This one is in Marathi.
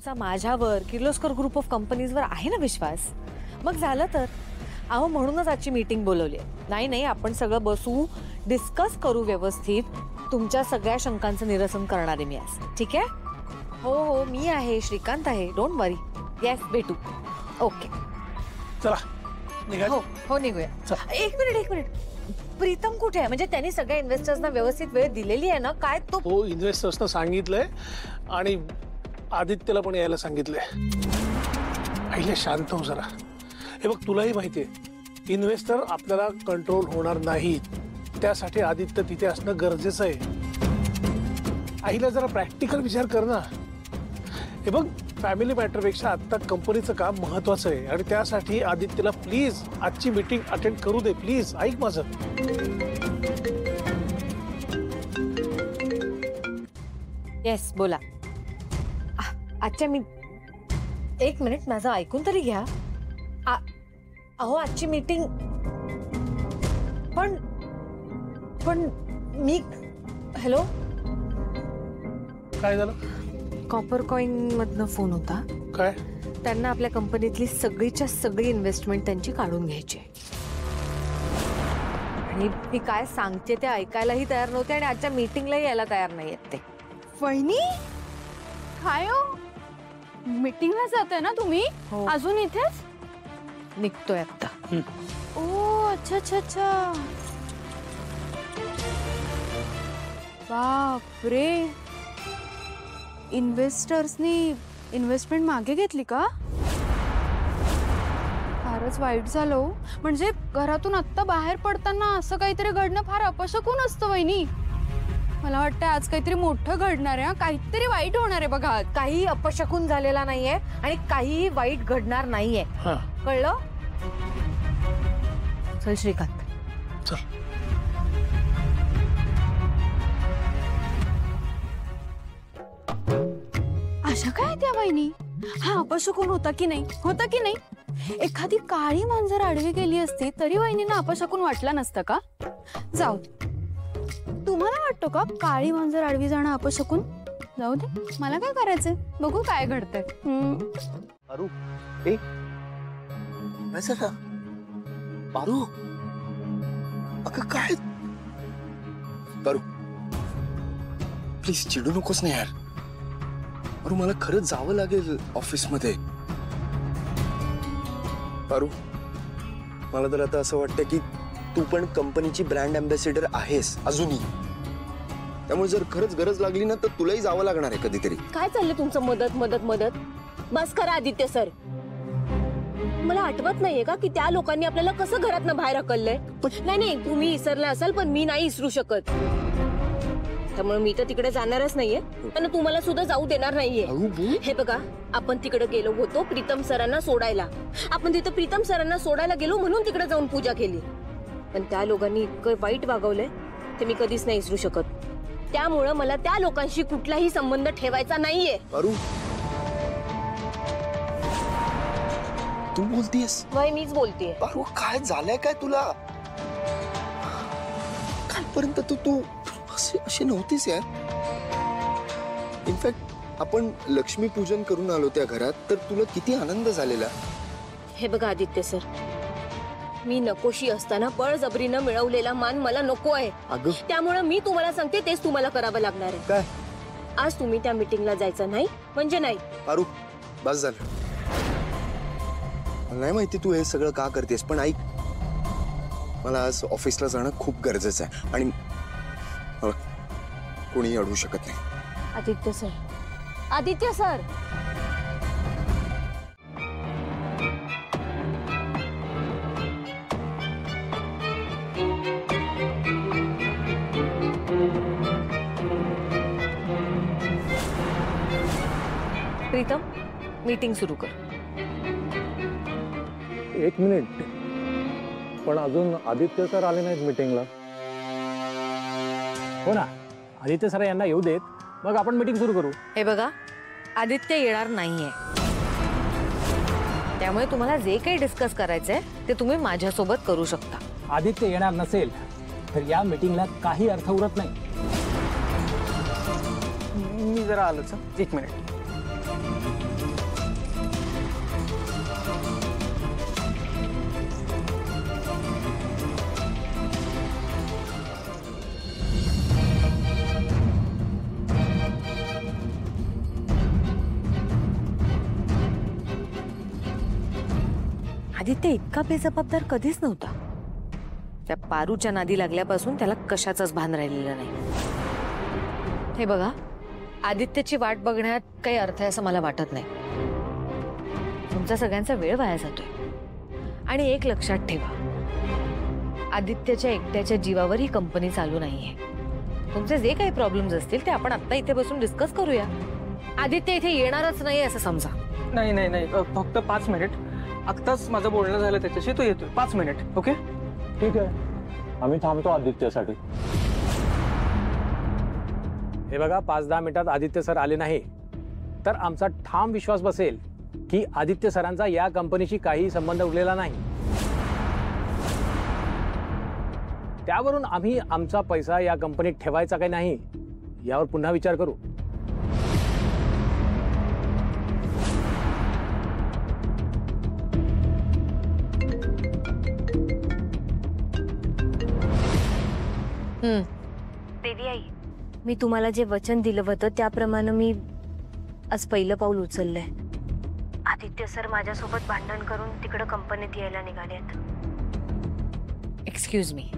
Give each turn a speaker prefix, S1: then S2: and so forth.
S1: तुमचा माझ्यावर किर्लोस्कर ग्रुप ऑफ कंपनीजवर आहे ना विश्वास? मग झालं तर अहो म्हणूनच आजची मीटिंग बोलवली आहे. नाही आपण सगळं बसू, डिस्कस करू व्यवस्थित. तुमच्या सगळ्या शंकांचं निरसन करणार आहे मी आज. ठीक आहे? हो मी आहे, श्रीकांत आहे, डोंट वरी. येस भेटू. ओके
S2: चला निघा.
S1: हो निघूया. एक मिनिट प्रीतम कुठे आहे? म्हणजे त्यांनी सगळ्या इन्व्हेस्टर्सना व्यवस्थित वेळ दिलेली आहे ना? काय तो
S2: इन्व्हेस्टर्सना सांगितलंय आणि आदित्यला पण यायला सांगितलंय. पहिले शांत हो जरा. हे बघ तुलाही माहितीये इन्व्हेस्टर आपल्याला कंट्रोल होणार नाहीत. त्यासाठी आदित्य तिथे असणं गरजेचं आहे. आईला जरा प्रॅक्टिकल विचार कर ना. हे बघ फॅमिली मॅटरपेक्षा आता कंपनीचं काम महत्वाचं आहे आणि त्यासाठी आदित्यला प्लीज आजची मीटिंग अटेंड करू दे. प्लीज ऐक माझं.
S1: येस बोला. आजच्या मी एक मिनिट माझं ऐकून तरी घ्या. अहो आजची मीटिंग पण मी हॅलो
S2: काय झालं?
S1: कॉपर कॉइन मधनं फोन होता.
S2: काय?
S1: त्यांना आपल्या कंपनीतली सगळीच्या सगळी इन्व्हेस्टमेंट त्यांची काढून घ्यायची आहे. आणि मी काय सांगते ते ऐकायलाही तयार नव्हते आणि आजच्या मीटिंगलाही यायला तयार नाही आहेत ते.
S3: वहिनी काय हो, मीटिंगला जाताय ना तुम्ही?
S1: हो.
S3: अजून इथेच
S1: निघतोय आता.
S3: ओ अच्छा. बापरे, इन्व्हेस्टर्सनी इन्व्हेस्टमेंट मागे घेतली का? फारच वाईट झालं हो. म्हणजे घरातून आत्ता बाहेर पडताना असं काहीतरी घडणं फार अपशकुन असतं वहिनी. मला वाटतं आज काहीतरी मोठं घडणार आहे. काहीतरी वाईट होणार आहे बघा.
S1: काही अपशकुन झालेला नाहीये आणि काही वाईट घडणार नाहीये. कळलं? चल श्रीकांत
S2: चल.
S3: अशा काय त्या वहिनी? हा अपशकुन होता की नाही? एखादी काळी मांजर आडवी गेली असती तरी वहिनींना अपशकुन वाटला नसतं का? जाऊ तुम्हाला वाटतो का काळी मांजर आडवी जाणं अपशकुन? जाऊ दे, मला काय करायचंय, बघू काय घडतंय.
S4: पारू ए काय पारू अगं काय पारू प्लीज चिडू नकोस ना यार. पारू मला खरंच जावं लागेल ऑफिस मध्ये. पारू मला तर आता असं वाटतं की तू पण कंपनीची ब्रँड अँबॅसेडर आहेस अजूनही. त्यामुळे जर खरंच गरज लागली ना तर तुलाही जावं लागणार आहे कधीतरी.
S5: काय चाललंय तुमचं मदत? बस करा आदित्य सर. मला आठवत नाहीये का की त्या लोकांनी आपल्याला कसं घरातनं बाहेर हकललंय? नाही तुम्ही विसरला असाल पण मी नाही विसरू शकत. त्यामुळे मी तर तिकडे जाणारच नाहीये आणि तुम्हाला सुद्धा जाऊ देणार नाहीये. हे बघा आपण तिकडे गेलो होतो प्रीतम सरांना सोडायला. आपण तिथं प्रीतम सरांना सोडायला गेलो म्हणून तिकडे जाऊन पूजा केली. पण त्या लोकांनी इतकं वाईट वागवलंय ते मी कधीच नाही विसरू शकत. त्यामुळे मला त्या लोकांशी कुठलाही संबंध ठेवायचा नाहीये.
S4: पारू तू बोलतीयस?
S5: वय मीच बोलतेय.
S4: पारू काय झालंय काय तुला? कालपर्यंत तू अशी नव्हतीस यार. इनफॅक्ट आपण लक्ष्मी पूजन करून आलो त्या घरात तर तुला किती आनंद झालेला.
S5: हे बघा आदित्य सर, मी नकोशी असताना बळजबरीनं मिळवलेला मान मला नको आहे. त्यामुळे मी तुम्हाला सांगते तेच तुम्हाला करावं लागणार आहे.
S4: काय?
S5: आज तुम्ही त्या मीटिंगला जायचं नाही म्हणजे नाही.
S4: पारू बस झालं. मला नाही माहिती तू हे सगळं का करतेस पण ऐक, मला आज ऑफिसला जाणं खूप गरजेचं आहे आणि मला कोणी अडवू शकत नाही.
S5: आदित्य सर
S1: प्रीतम मीटिंग सुरू कर.
S6: एक मिनिट, पण अजून आदित्य सर आले नाहीत मीटिंगला.
S2: हो ना, आदित्य सर यांना येऊ देत मग आपण मीटिंग सुरू करू.
S1: हे बघा आदित्य येणार नाहीये. त्यामुळे तुम्हाला जे काही डिस्कस करायचंय ते तुम्ही माझ्यासोबत करू शकता.
S2: आदित्य येणार नसेल तर या मीटिंगला काही अर्थ उरत नाही. मी जरा आलोच. एक मिनिट.
S1: आदित्य इतका बेजबाबदार कधीच नव्हता. त्या पारूच्या नादी लागल्यापासून त्याला कशाचंच भान राहिलेलं नाही. हे बघा, आदित्यची वाट बघण्यात काही अर्थ आहे असं मला वाटत नाही. तुमचा सगळ्यांचा वेळ वाया जातोय. आणि एक लक्षात ठेवा, आदित्यच्या एकट्याच्या जीवावर ही कंपनी चालू नाहीये. तुमचे जे काही प्रॉब्लेम्स असतील ते आपण आता इथे बसून डिस्कस करूया. आदित्य इथे येणारच नाही असं समजा.
S7: नाही नाही नाही फक्त 5 मिनिट. आत्ताच माझं बोलणं झालं त्याच्याशी, तो येतोय. 5 मिनिट. ओके
S6: ठीक आहे, आम्ही थांबतो आदित्यसाठी. हे बघा, 5-10 मिनिटात आदित्य सर आले नाही तर आमचा ठाम विश्वास बसेल की आदित्य सरांचा या कंपनीशी काही संबंध उरलेला नाही. त्यावरून आम्ही आमचा पैसा या कंपनीत ठेवायचा काही नाही यावर पुन्हा विचार करू.
S5: देवी आई, मी तुम्हाला जे वचन दिलं होतं त्याप्रमाणे मी आज पहिलं पाऊल उचललंय. आदित्य सर माझ्यासोबत भांडण करून तिकडे कंपनीत यायला निघालेत.
S1: Excuse me,